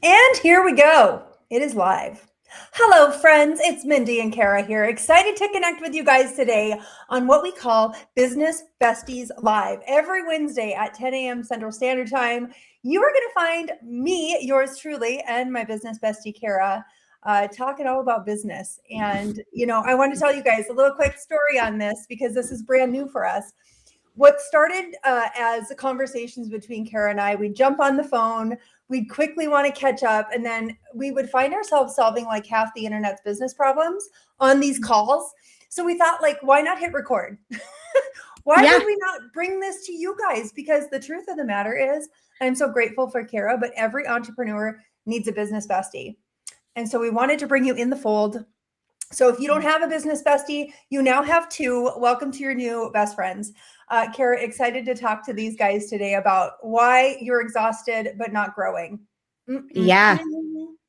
And here we go. It is live. Hello, friends. It's Mindy and Kara here. Excited to connect with you guys today on what we call Business Besties Live. Every Wednesday at 10 a.m. Central Standard Time, you are going to find me, yours truly, and my business bestie, Kara, talking all about business. And, I want to tell you guys a little quick story on this because this is brand new for us. What started as conversations between Kara and I, we'd jump on the phone, we'd quickly want to catch up, and then we would find ourselves solving like half the internet's business problems on these calls. So we thought, like, why not hit record? Why would we not bring this to you guys? Because the truth of the matter is, I'm so grateful for Kara, but every entrepreneur needs a business bestie. And so we wanted to bring you in the fold. So if you don't have a business bestie, you now have two. Welcome to your new best friends. Kara, excited to talk to these guys today about why you're exhausted but not growing. Yeah.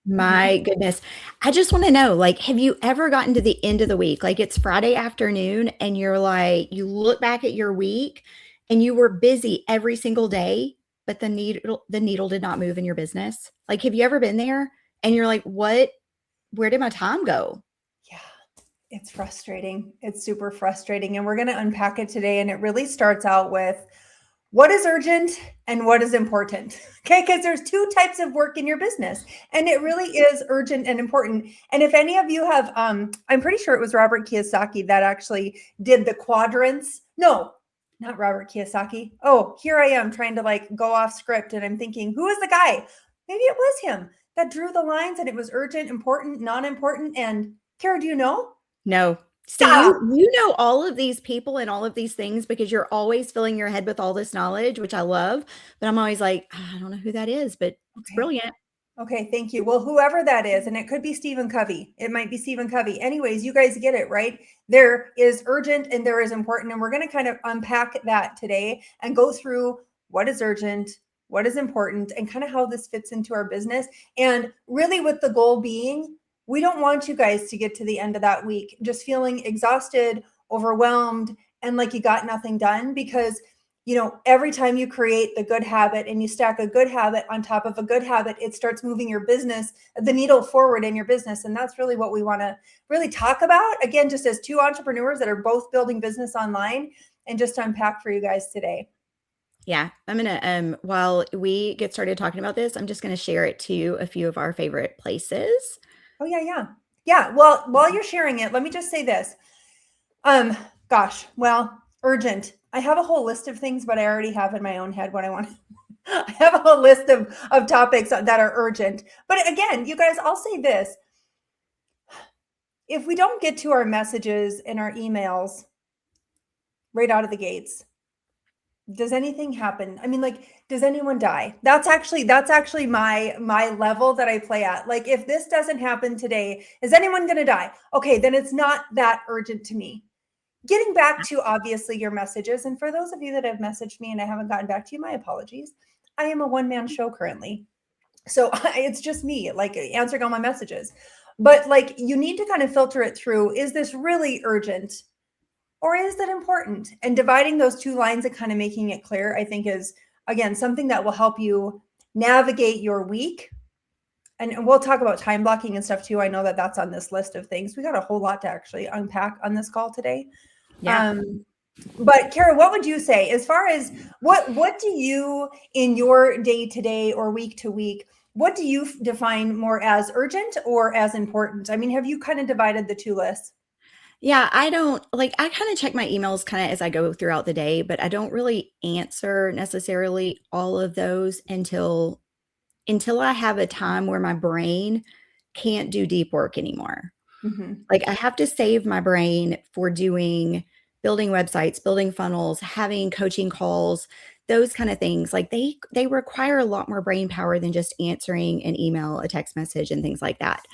My goodness. I just want to know, like, have you ever gotten to the end of the week? Like it's Friday afternoon and you're like, you look back at your week and you were busy every single day, but the needle did not move in your business. Like, have you ever been there and you're like, where did my time go? Yeah, it's frustrating. It's super frustrating. And we're going to unpack it today. And it really starts out with what is urgent and what is important. Okay, because there's two types of work in your business, and it really is urgent and important. And if any of you have, I'm pretty sure it was Robert Kiyosaki that actually did the quadrants. No, not Robert Kiyosaki. Oh, here I am trying to like go off script, and I'm thinking, who is the guy? Maybe it was him that drew the lines, and it was urgent, important, non-important. And Kara, do you know? No. See, Stop. you know all of these people and all of these things because you're always filling your head with all this knowledge, which I love. But I'm always like, I don't know who that is, but it's Okay. brilliant. Okay, thank you. Well, whoever that is, and it could be Stephen Covey. It might be Stephen Covey. Anyways, you guys get it, right? There is urgent and there is important. And we're going to kind of unpack that today and go through what is urgent, what is important, and kind of how this fits into our business. And really, with the goal being, we don't want you guys to get to the end of that week just feeling exhausted, overwhelmed, and like you got nothing done because every time you create the good habit and you stack a good habit on top of a good habit, it starts moving your business, the needle forward in your business. And that's really what we want to really talk about. Again, just as two entrepreneurs that are both building business online and just to unpack for you guys today. Yeah, I'm gonna while we get started talking about this, I'm just gonna share it to a few of our favorite places. Oh yeah. Well, while you're sharing it, let me just say this. Gosh, well, urgent. I have a whole list of things, but I already have in my own head what I want. I have a whole list of topics that are urgent. But again, you guys, I'll say this. If we don't get to our messages and our emails right out of the gates, does anything happen? I mean, like, does anyone die? That's actually my level that I play at. Like, if this doesn't happen today, is anyone going to die? Okay, then it's not that urgent to me. Getting back to obviously your messages, and for those of you that have messaged me and I haven't gotten back to you, my apologies. I am a one-man show currently. So it's just me like answering all my messages. But like you need to kind of filter it through. Is this really urgent or is it important? And dividing those two lines and kind of making it clear, I think is, again, something that will help you navigate your week. And we'll talk about time blocking and stuff too. I know that that's on this list of things. We got a whole lot to actually unpack on this call today. Yeah. But Kara, what would you say as far as what do you in your day to day or week to week, what do you define more as urgent or as important? I mean, have you kind of divided the two lists? Yeah, I don't like I kind of check my emails kind of as I go throughout the day, but I don't really answer necessarily all of those until I have a time where my brain can't do deep work anymore. Mm-hmm. Like I have to save my brain for doing building websites, building funnels, having coaching calls, those kind of things. Like they require a lot more brain power than just answering an email, a text message, and things like that.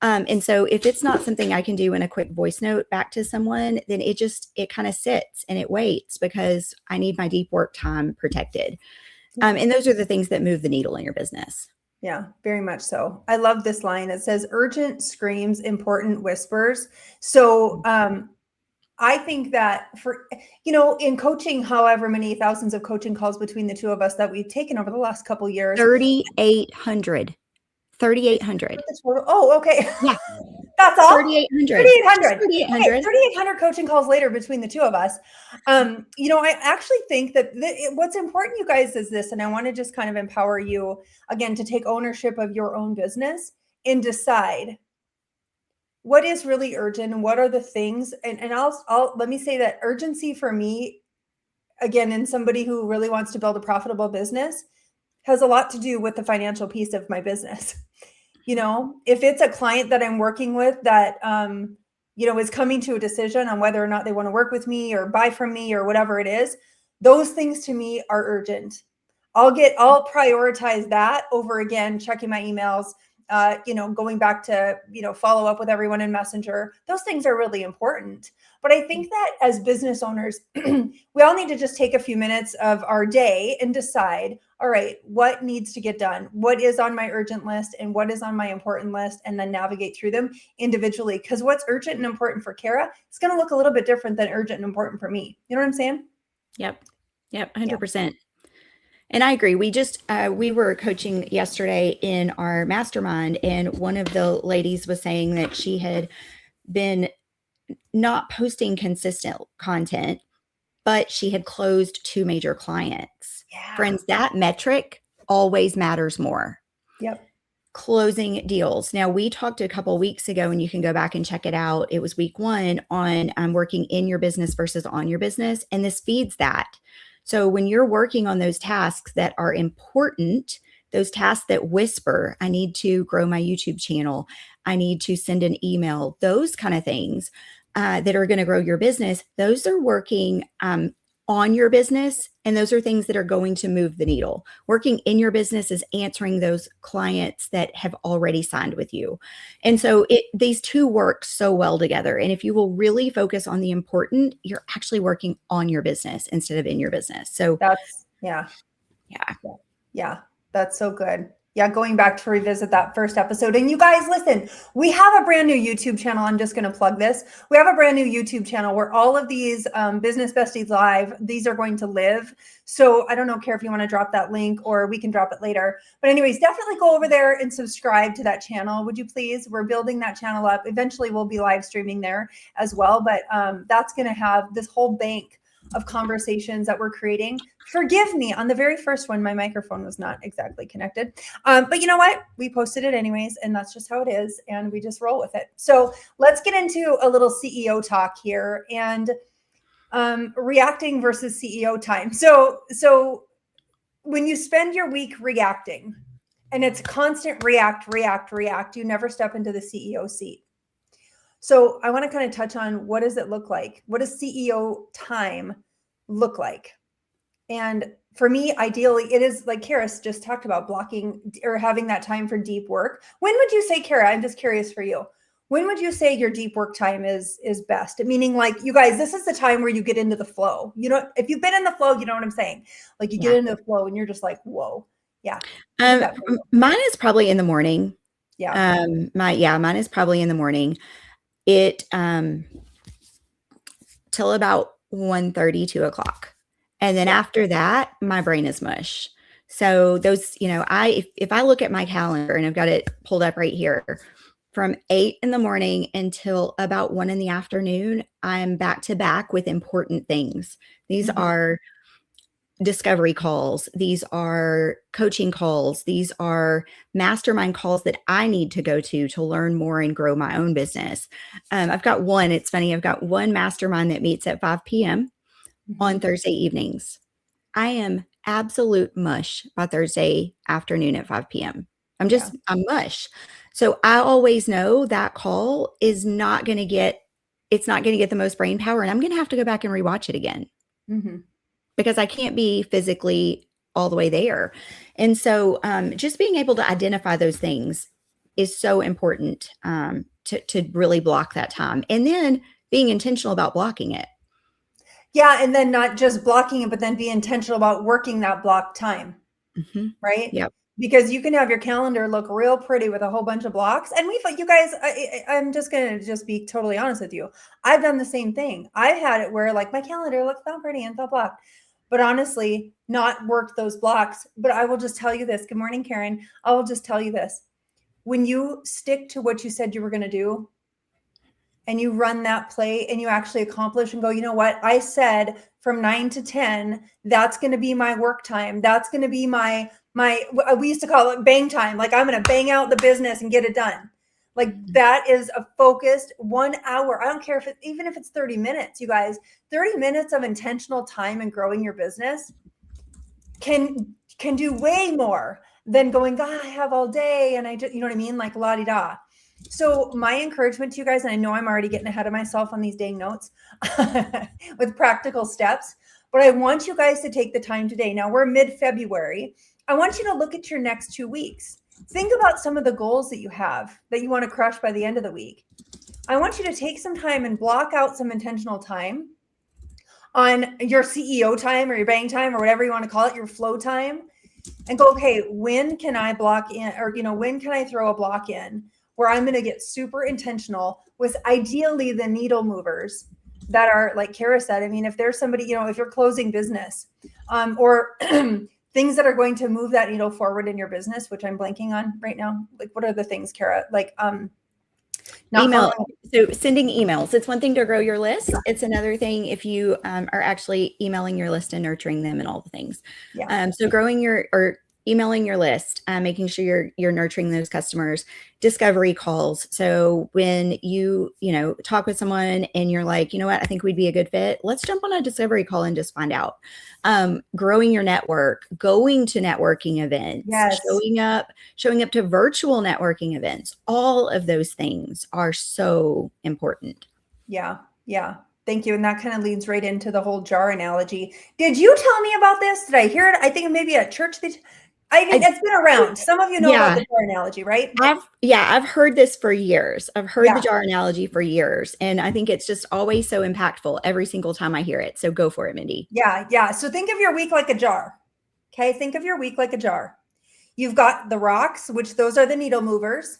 And so if it's not something I can do in a quick voice note back to someone, then it kind of sits and it waits because I need my deep work time protected. And those are the things that move the needle in your business. Yeah, very much so. I love this line. It says urgent screams, important whispers. So I think that in coaching, however many thousands of coaching calls between the two of us that we've taken over the last couple of years, 3,800. 3,800. Oh, okay. Yeah. That's all? 3,800. 3,800. Okay, 3,800. 3,800 coaching calls later between the two of us. I actually think that what's important, you guys, is this, and I want to just kind of empower you again to take ownership of your own business and decide what is really urgent and what are the things. And I'll let me say that urgency for me, again, in somebody who really wants to build a profitable business, has a lot to do with the financial piece of my business. If it's a client that I'm working with that, is coming to a decision on whether or not they want to work with me or buy from me or whatever it is, those things to me are urgent. I'll prioritize that over, again, checking my emails, going back to, follow up with everyone in Messenger. Those things are really important. But I think that as business owners, we all need to just take a few minutes of our day and decide, all right, what needs to get done? What is on my urgent list and what is on my important list? And then navigate through them individually. Because what's urgent and important for Kara is going to look a little bit different than urgent and important for me. You know what I'm saying? Yep. 100%. And I agree. We were coaching yesterday in our mastermind, and one of the ladies was saying that she had been not posting consistent content, but she had closed 2 major clients. Yeah. Friends, that metric always matters more. Yep. Closing deals. Now, we talked a couple of weeks ago, and you can go back and check it out. It was week 1 on working in your business versus on your business. And this feeds that. So when you're working on those tasks that are important, those tasks that whisper, I need to grow my YouTube channel, I need to send an email, those kind of things that are going to grow your business, those are working on your business. And those are things that are going to move the needle. Working in your business is answering those clients that have already signed with you. And so these two work so well together. And if you will really focus on the important, you're actually working on your business instead of in your business. So yeah, that's so good. Yeah, going back to revisit that first episode. And you guys, listen, we have a brand new YouTube channel. I'm just going to plug this. We have a brand new YouTube channel where all of these Business Besties Live, these are going to live. So I don't know, Kara, if you want to drop that link, or we can drop it later. But anyways, definitely go over there and subscribe to that channel. Would you please? We're building that channel up. Eventually, we'll be live streaming there as well. But that's going to have this whole bank of conversations that we're creating. Forgive me, on the very first one, my microphone was not exactly connected. But you know what? We posted it anyways, and that's just how it is, and we just roll with it. So let's get into a little CEO talk here, and reacting versus CEO time. So when you spend your week reacting, and it's constant react, you never step into the CEO seat. So I want to kind of touch on, what does it look like? What does CEO time look like? And for me, ideally, it is like Kara just talked about, blocking or having that time for deep work. When would you say, Kara, I'm just curious for you, when would you say your deep work time is best? Meaning, like, you guys, this is the time where you get into the flow. If you've been in the flow, you know what I'm saying? Like, you get into the flow and you're just like, whoa. Yeah. Mine is probably in the morning. Yeah. Mine is probably in the morning. It till about 1:30, 2 o'clock. And then after that, my brain is mush. So those, if I look at my calendar, and I've got it pulled up right here, from 8 in the morning until about 1 in the afternoon, I'm back to back with important things. These are discovery calls. These are coaching calls. These are mastermind calls that I need to go to learn more and grow my own business. I've got one, it's funny, I've got one mastermind that meets at 5 p.m. on Thursday evenings. I am absolute mush by Thursday afternoon at 5 p.m. I'm mush. So I always know that call is not going to get the most brain power, and I'm going to have to go back and rewatch it again. Because I can't be physically all the way there. And so just being able to identify those things is so important to really block that time. And then being intentional about blocking it. Yeah. And then not just blocking it, but then be intentional about working that block time. Right? Yep. Because you can have your calendar look real pretty with a whole bunch of blocks. And you guys, I'm just going to be totally honest with you. I've done the same thing. I've had it where, like, my calendar looks so pretty and so blocked, but honestly, not worked those blocks. But I will just tell you this. Good morning, Karen. I will just tell you this. when you stick to what you said you were going to do and you run that play and you actually accomplish and go, you know what? I said from 9 to 10, that's going to be my work time. That's going to be my, we used to call it bang time. Like I'm going to bang out the business and get it done. Like that is a focused 1 hour. I don't care if even if it's 30 minutes, you guys, 30 minutes of intentional time and growing your business can do way more than going, God, I have all day. And I just, you know what I mean? Like la-di-da. So my encouragement to you guys, and I know I'm already getting ahead of myself on these dang notes with practical steps, but I want you guys to take the time today. Now we're mid-February. I want you to look at your next 2 weeks. Think about some of the goals that you have that you want to crush by the end of the week. I want you to take some time and block out some intentional time on your CEO time or your bang time or whatever you want to call it, your flow time, and go, okay, when can I block in, or, when can I throw a block in where I'm going to get super intentional with ideally the needle movers that are, like Kara said, I mean, if there's somebody, if you're closing business or things that are going to move that needle forward in your business, which I'm blanking on right now. Like, what are the things, Kara? Like, email. So sending emails. It's one thing to grow your list. It's another thing if you are actually emailing your list and nurturing them and all the things. Yeah. So growing or emailing your list, making sure you're nurturing those customers. Discovery calls. So when you talk with someone and you're like, you know what, I think we'd be a good fit. Let's jump on a discovery call and just find out. Growing your network, going to networking events, Yes. showing up to virtual networking events. All of those things are so important. Yeah. Yeah. Thank you. And that kind of leads right into the whole jar analogy. Did you tell me about this? Did I hear it? I think maybe at church. It's been around. Some of you know about the jar analogy, right? I've heard this for years. I've heard the jar analogy for years. And I think it's just always so impactful every single time I hear it. So go for it, Mindy. Yeah. Yeah. So think of your week like a jar. Okay. Think of your week like a jar. You've got the rocks, which those are the needle movers.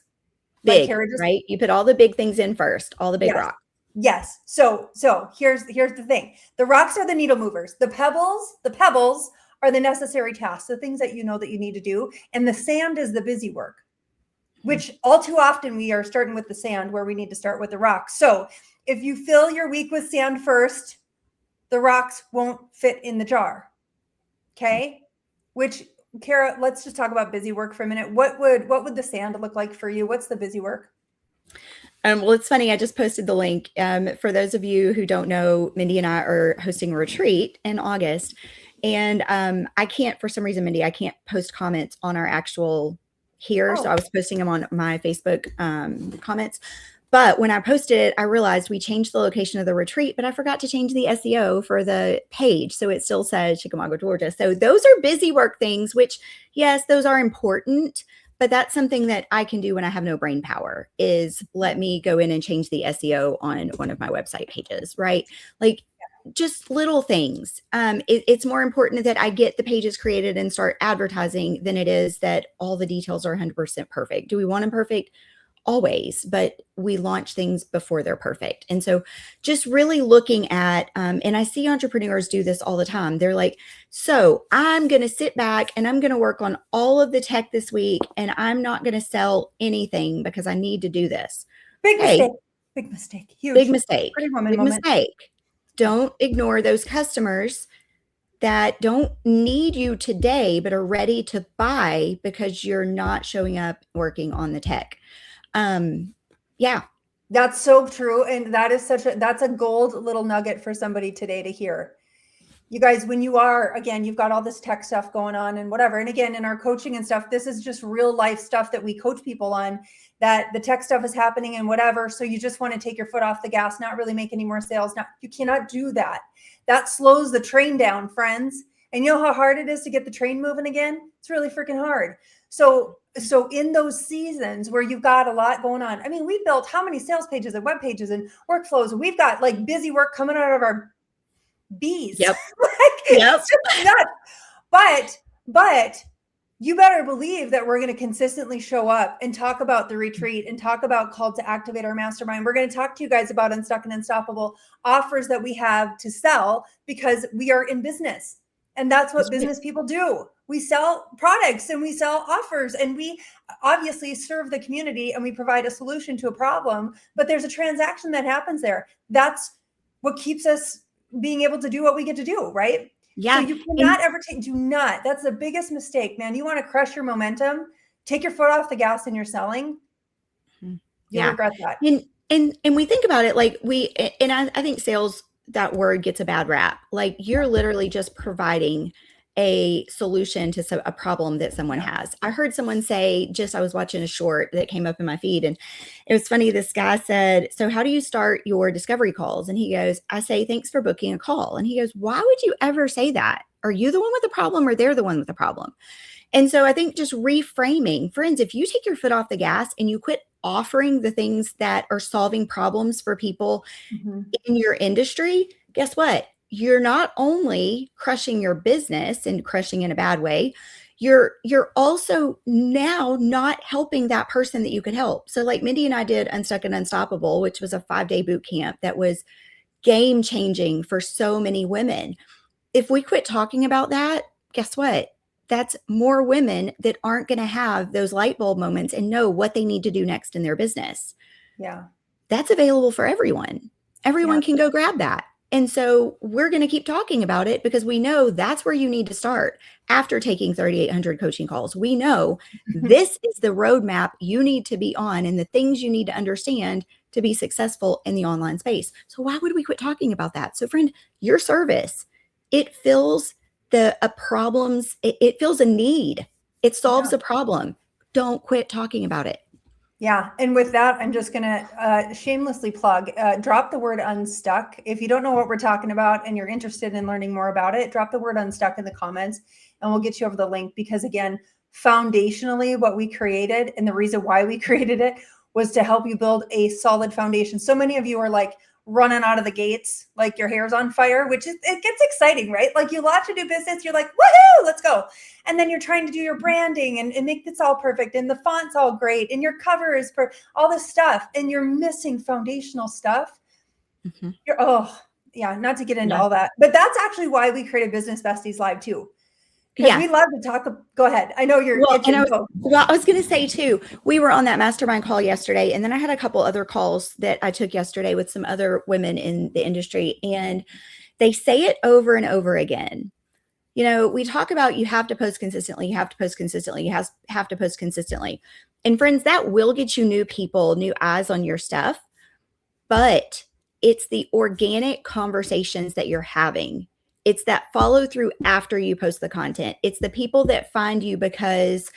Big, right? You put all the big things in first, all the big rocks. Yes. So here's the thing. The rocks are the needle movers. The pebbles are the necessary tasks, the things that you know that you need to do. And the sand is the busy work, which all too often we are starting with the sand where we need to start with the rocks. So if you fill your week with sand first, the rocks won't fit in the jar. Okay. Which, Kara, let's just talk about busy work for a minute. What would the sand look like for you? What's the busy work? Well, it's funny. I just posted the link. For those of you who don't know, Mindy and I are hosting a retreat in August. And I can't, for some reason, Mindy, I can't post comments on our actual here. So I was posting them on my Facebook comments. But when I posted it, I realized we changed the location of the retreat, but I forgot to change the SEO for the page. So it still says Chickamauga, Georgia. So those are busy work things, which, yes, those are important. But that's something that I can do when I have no brain power, is let me go in and change the SEO on one of my website pages, right? Like just little things. It's more important that I get the pages created and start advertising than it is that all the details are 100% perfect. Do we want them perfect? Always, but we launch things before they're perfect. And so just really looking at, and I see entrepreneurs do this all the time. They're like, so I'm going to sit back and I'm going to work on all of the tech this week, and I'm not going to sell anything because I need to do this. Big mistake. Huge. Big mistake. Big mistake. Don't ignore those customers that don't need you today, but are ready to buy because you're not showing up working on the tech. Yeah, that's so true. And that is that's a gold little nugget for somebody today to hear. You guys, when you are, again, you've got all this tech stuff going on and whatever. And again, in our coaching and stuff, this is just real life stuff that we coach people on, that the tech stuff is happening and whatever. So you just want to take your foot off the gas, not really make any more sales. You cannot do that. That slows the train down, friends. And you know how hard it is to get the train moving again? It's really freaking hard. So in those seasons where you've got a lot going on, I mean, we built how many sales pages and web pages and workflows, and we've got like busy work coming out of our bees. Yep. It's just nuts. But you better believe that we're going to consistently show up and talk about the retreat and talk about called to activate our mastermind. We're going to talk to you guys about Unstuck and Unstoppable offers that we have to sell because we are in business. And that's what That's right. business people do. We sell products and we sell offers, and we obviously serve the community and we provide a solution to a problem, but there's a transaction that happens there. That's what keeps us being able to do what we get to do, right? So Yeah. you And cannot ever do not. That's the biggest mistake, man. You want to crush your momentum, take your foot off the gas in your selling. You'll yeah. regret that. And we think about it like I think sales, that word gets a bad rap. Like you're literally just providing a solution to a problem that someone has. I heard someone say, I was watching a short that came up in my feed, and it was funny. This guy said, "So how do you start your discovery calls?" And he goes, "I say, thanks for booking a call." And he goes, "Why would you ever say that? Are you the one with the problem or they're the one with the problem?" And so I think just reframing, friends, if you take your foot off the gas and you quit offering the things that are solving problems for people in your industry, guess what? You're not only crushing your business and crushing in a bad way, you're also now not helping that person that you could help. So like Mindy and I did Unstuck and Unstoppable, which was a 5-day boot camp that was game changing for so many women. If we quit talking about that, guess what? That's more women that aren't going to have those light bulb moments and know what they need to do next in their business. Yeah. That's available for everyone. Everyone Yeah. can go grab that. And so we're going to keep talking about it because we know that's where you need to start after taking 3,800 coaching calls. We know this is the roadmap you need to be on and the things you need to understand to be successful in the online space. So why would we quit talking about that? So friend, your service, it fills it fills a need. It solves a problem. Don't quit talking about it. Yeah. And with that, I'm just going to shamelessly plug, drop the word unstuck. If you don't know what we're talking about and you're interested in learning more about it, drop the word unstuck in the comments and we'll get you over the link. Because again, foundationally, what we created and the reason why we created it was to help you build a solid foundation. So many of you are like running out of the gates, like your hair's on fire, which it gets exciting, right? Like you launch a new business, you're like, woohoo, let's go. And then you're trying to do your branding and make this all perfect. And the font's all great. And your cover is for all this stuff. And you're missing foundational stuff. Not to get into all that. But that's actually why we created Business Besties Live too. Because we love to talk. Go ahead. I know you're itching. I was going to say too, we were on that mastermind call yesterday, and then I had a couple other calls that I took yesterday with some other women in the industry, and they say it over and over again. You know, we talk about you have to post consistently, you have to post consistently, you have to post consistently. And friends, that will get you new people, new eyes on your stuff, but it's the organic conversations that you're having. It's that follow through after you post the content. It's the people that find you because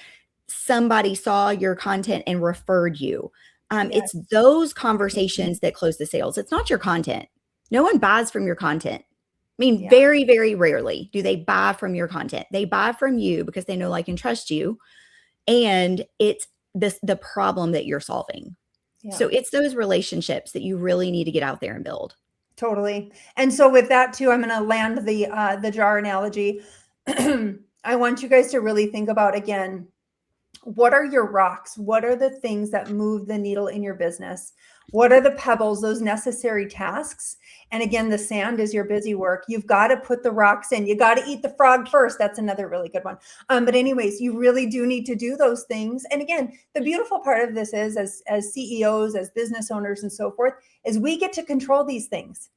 somebody saw your content and referred you. It's those conversations that close the sales. It's not your content. No one buys from your content. I mean, very, very rarely do they buy from your content. They buy from you because they know, like, and trust you. And it's the problem that you're solving. Yeah. So it's those relationships that you really need to get out there and build. Totally. And so with that too, I'm going to land the jar analogy. I want you guys to really think about, again, what are your rocks? What are the things that move the needle in your business? What are the pebbles, those necessary tasks? And again, the sand is your busy work. You've got to put the rocks in. You got to eat the frog first. That's another really good one. But anyways, you really do need to do those things. And again, the beautiful part of this is as CEOs, as business owners and so forth, is we get to control these things.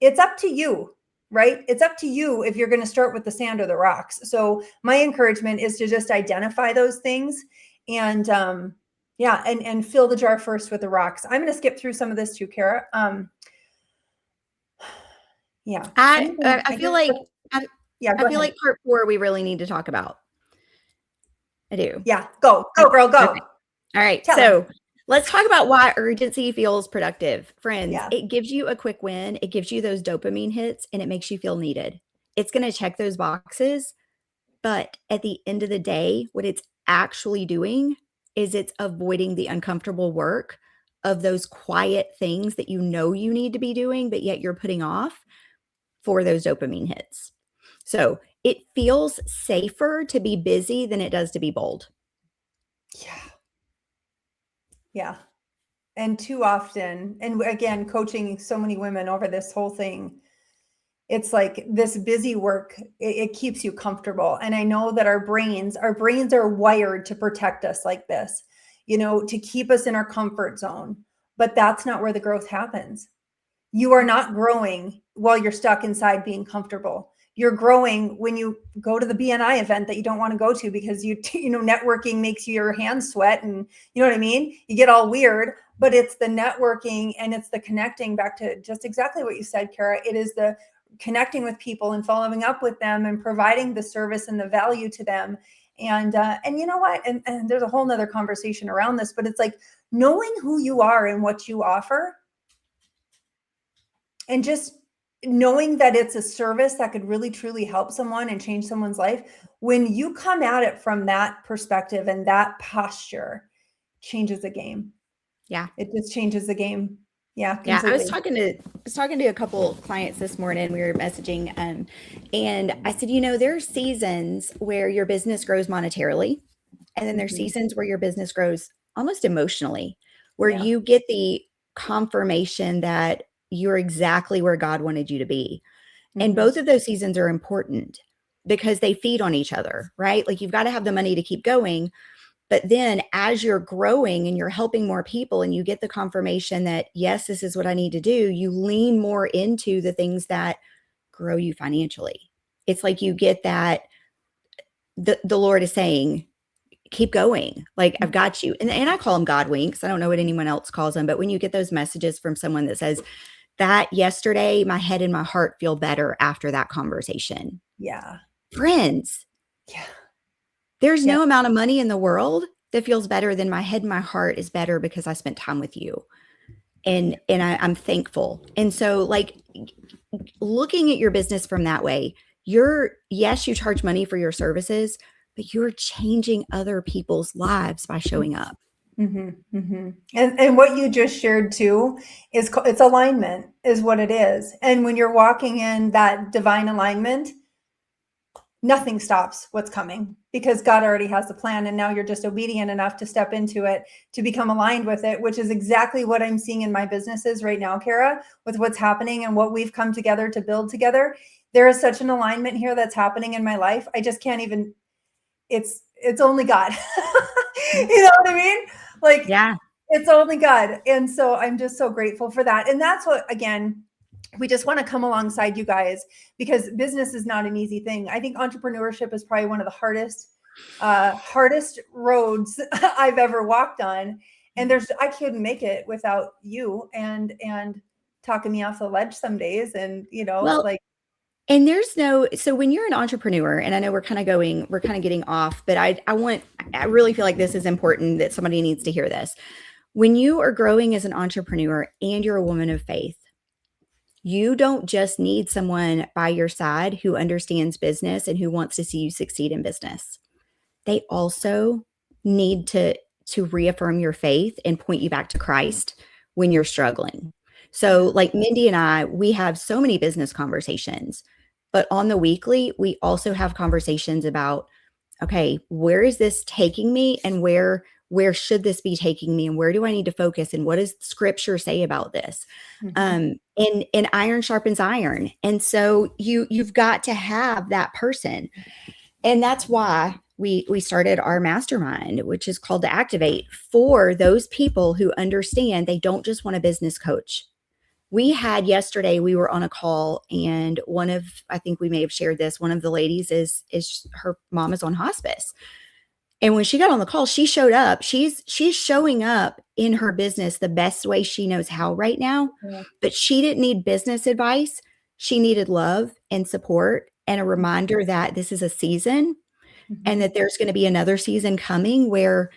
It's up to you, right? It's up to you if you're going to start with the sand or the rocks. So my encouragement is to just identify those things and and fill the jar first with the rocks. I'm going to skip through some of this too, Kara. I feel like part 4 we really need to talk about. I do. Yeah, go girl, go. Okay. All right. Let's talk about why urgency feels productive. Friends, it gives you a quick win. It gives you those dopamine hits and it makes you feel needed. It's going to check those boxes. But at the end of the day, what it's actually doing is it's avoiding the uncomfortable work of those quiet things that you know you need to be doing, but yet you're putting off for those dopamine hits. So it feels safer to be busy than it does to be bold. Yeah. And too often, and again, coaching so many women over this whole thing, It's like this busy work, it keeps you comfortable. And I know that our brains are wired to protect us like this, to keep us in our comfort zone. But that's not where the growth happens. You are not growing while you're stuck inside being comfortable. You're growing when you go to the BNI event that you don't want to go to because networking makes your hands sweat, and you know what I mean? You get all weird, but it's the networking and it's the connecting, back to just exactly what you said, Kara. It is the connecting with people and following up with them and providing the service and the value to them. And you know what? And there's a whole nother conversation around this, but it's like knowing who you are and what you offer, and just knowing that it's a service that could really truly help someone and change someone's life. When you come at it from that perspective and that posture, changes the game. Yeah. It just changes the game. Yeah, completely. Yeah, I was talking to a couple clients this morning. We were messaging, and I said, there are seasons where your business grows monetarily, and then there's seasons where your business grows almost emotionally, where you get the confirmation that you're exactly where God wanted you to be. And both of those seasons are important because they feed on each other, right? Like, you've got to have the money to keep going. But then as you're growing and you're helping more people and you get the confirmation that, yes, this is what I need to do, you lean more into the things that grow you financially. It's like you get that the Lord is saying, keep going. Like, I've got you. And I call them Godwinks. I don't know what anyone else calls them. But when you get those messages from someone that says, that yesterday, my head and my heart feel better after that conversation. Yeah. Friends. Yeah. There's no amount of money in the world that feels better than my head and my heart is better because I spent time with you. And I'm thankful. And so, like, looking at your business from that way, yes, you charge money for your services, but you're changing other people's lives by showing up. And what you just shared too is it's alignment is what it is. And when you're walking in that divine alignment, nothing stops what's coming because God already has the plan. And now you're just obedient enough to step into it, to become aligned with it, which is exactly what I'm seeing in my businesses right now, Kara, with what's happening and what we've come together to build together. There is such an alignment here that's happening in my life. I just can't even, it's only God. You know what I mean? Like, yeah, it's only God. And so I'm just so grateful for that. And that's what, again, we just want to come alongside you guys, because business is not an easy thing. I think entrepreneurship is probably one of the hardest roads I've ever walked on. And I couldn't make it without you and talking me off the ledge some days. And, and so when you're an entrepreneur, and I know we're kind of getting off, but I really feel like this is important, that somebody needs to hear this. When you are growing as an entrepreneur and you're a woman of faith, you don't just need someone by your side who understands business and who wants to see you succeed in business. They also need to reaffirm your faith and point you back to Christ when you're struggling. So, like Mindy and I, we have so many business conversations, but on the weekly, we also have conversations about, okay, where is this taking me, and where should this be taking me, and where do I need to focus, and what does scripture say about this? And iron sharpens iron. And so you've got to have that person. And that's why we started our mastermind, which is called to Activate, for those people who understand they don't just want a business coach. Yesterday, we were on a call, and I think we may have shared this, one of the ladies is her mom is on hospice. And when she got on the call, she showed up. She's showing up in her business the best way she knows how right now. Yeah. But she didn't need business advice. She needed love and support and a reminder that this is a season, and that there's going to be another season coming where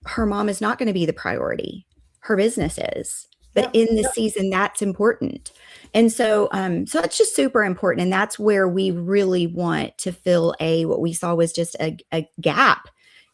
her mom is not going to be the priority. Her business is. But in this season, that's important. And so that's just super important. And that's where we really want to fill what we saw was just a gap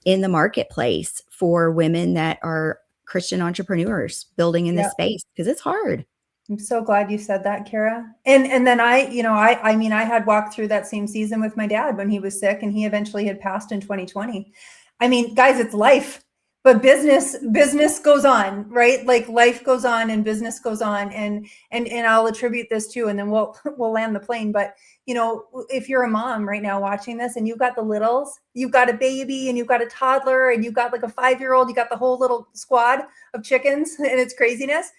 in the marketplace for women that are Christian entrepreneurs building in this space, because it's hard. I'm so glad you said that, Kara. And then I had walked through that same season with my dad when he was sick, and he eventually had passed in 2020. I mean, guys, it's life. but business goes on, right? Like life goes on and business goes on, and I'll attribute this to, and then we'll land the plane. But if you're a mom right now watching this and you've got the littles, you've got a baby and you've got a toddler and you've got like a 5-year-old, you got the whole little squad of chickens and it's craziness.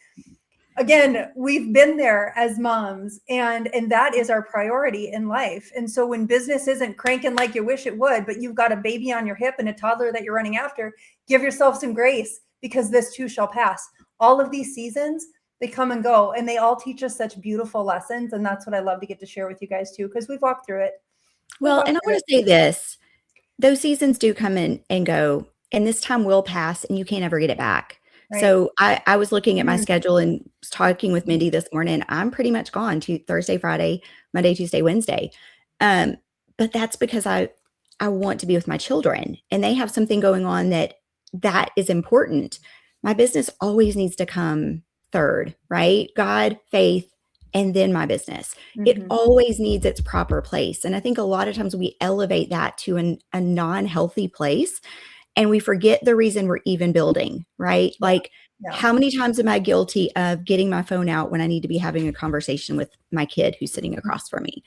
Again, we've been there as moms, and that is our priority in life. And so when business isn't cranking like you wish it would, but you've got a baby on your hip and a toddler that you're running after, give yourself some grace, because this too shall pass. All of these seasons, they come and go, and they all teach us such beautiful lessons. And that's what I love to get to share with you guys too, because we've walked through it. Well, and I want to say this, those seasons do come in and go, and this time will pass and you can't ever get it back. Right. So I was looking at my schedule and was talking with Mindy this morning. I'm pretty much gone to Thursday, Friday, Monday, Tuesday, Wednesday. But that's because I want to be with my children, and they have something going on that is important. My business always needs to come third, right? God, faith, and then my business. It always needs its proper place. And I think a lot of times we elevate that to a non-healthy place, and we forget the reason we're even building, right? Like, how many times am I guilty of getting my phone out when I need to be having a conversation with my kid who's sitting across from me?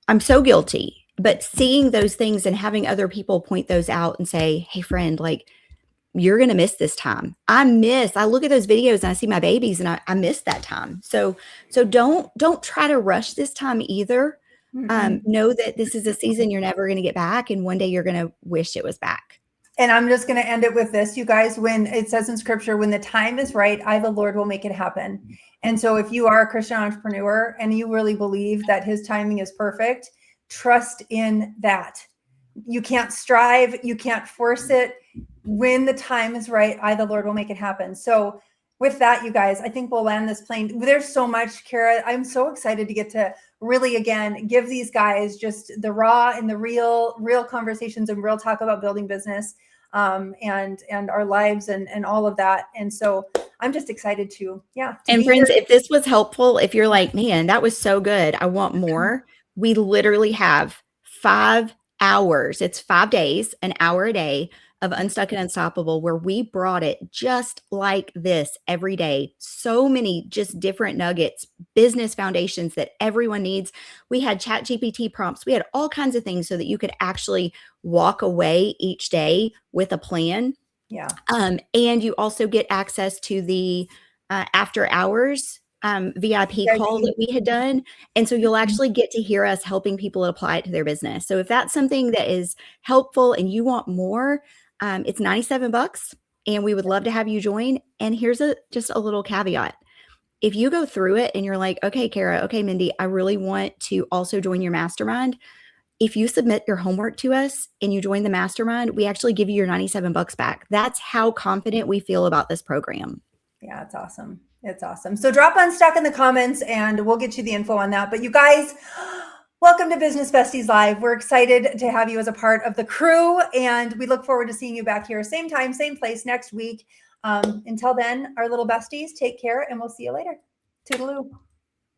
I'm so guilty. But seeing those things and having other people point those out and say, hey, friend, like, you're going to miss this time. I look at those videos and I see my babies and I miss that time. So don't try to rush this time either. Know that this is a season you're never going to get back. And one day you're going to wish it was back. And I'm just going to end it with this, you guys. When it says in scripture, when the time is right, I, the Lord, will make it happen. And so if you are a Christian entrepreneur and you really believe that his timing is perfect, trust in that. You can't strive. You can't force it. When the time is right, I, the Lord, will make it happen. So with that, you guys, I think we'll land this plane. There's so much, Kara. I'm so excited to get to really, again, give these guys just the raw and the real conversations and real talk about building business, and our lives and all of that. And so I'm just excited to and friends, if this was helpful, if you're like, man, that was so good, I want more. We literally have 5 hours. It's 5 days, an hour a day of Unstuck and Unstoppable, where we brought it just like this every day. So many just different nuggets, business foundations that everyone needs. We had ChatGPT prompts. We had all kinds of things so that you could actually walk away each day with a plan. Yeah. And you also get access to the after hours VIP call that we had done. And so you'll actually get to hear us helping people apply it to their business. So if that's something that is helpful and you want more, it's $97, and we would love to have you join. And here's just a little caveat. If you go through it and you're like, okay, Kara, okay, Mindy, I really want to also join your mastermind. If you submit your homework to us and you join the mastermind, we actually give you your $97 back. That's how confident we feel about this program. Yeah, it's awesome. It's awesome. So drop Unstuck in the comments and we'll get you the info on that. But you guys, welcome to Business Besties Live. We're excited to have you as a part of the crew, and we look forward to seeing you back here, same time, same place next week. Until then, our little besties, take care, and we'll see you later. Toodaloo.